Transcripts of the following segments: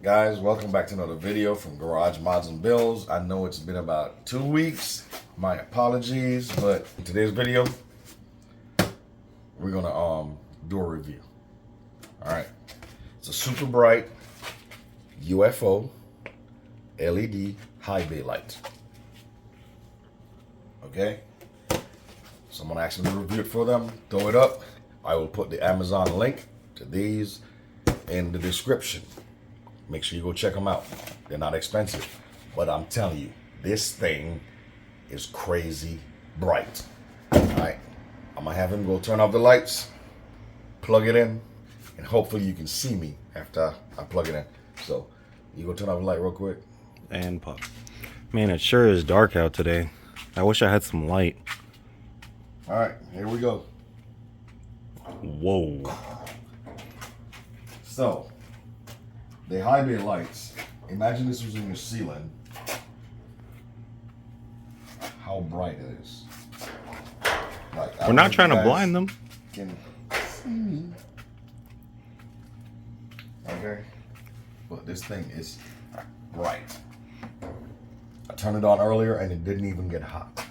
Guys, welcome back to another video from Garage Mods and Bills. I know it's been about 2 weeks. My apologies, but in today's video, we're gonna do a review. All right, it's a super bright UFO LED high bay light. Okay, someone asked me to review it for them. Throw it up. I will put the Amazon link to these in the description. Make sure you go check them out. They're not expensive, but I'm telling you, this thing is crazy bright. All right, I'm gonna have him go turn off the lights, plug it in, and hopefully you can see me after I plug it in. So you go turn off the light real quick. And pop. Man, it sure is dark out today. I wish I had some light. All right, here we go. Whoa. So, the high bay lights, imagine this was in your ceiling. How bright it is. Like, We're not trying to blind them. Can see me. Okay? But this thing is bright. I turned it on earlier and it didn't even get hot.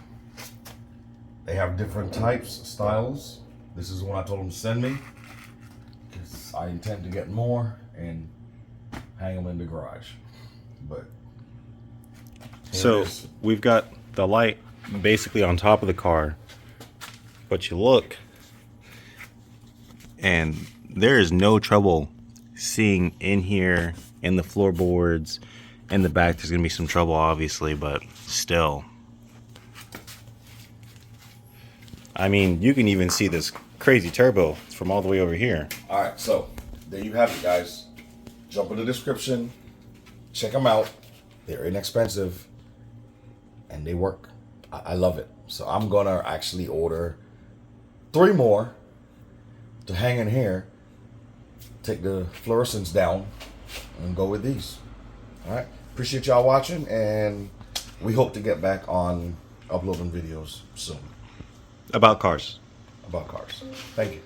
They have different types, styles. This is one I told them to send me, because I intend to get more and hang them in the garage. But so we've got the light basically on top of the car, but you look and there is no trouble seeing in here, in the floorboards, in the back. There's gonna be some trouble obviously, but still, I mean, you can even see this crazy turbo from all the way over here. all right, so there you have it, guys. Jump in the description, check them out. They're inexpensive and they work. I love it. So I'm gonna actually order 3 more to hang in here, take the fluorescence down, and go with these. All right, appreciate y'all watching, and we hope to get back on uploading videos soon About cars. about cars. Thank you.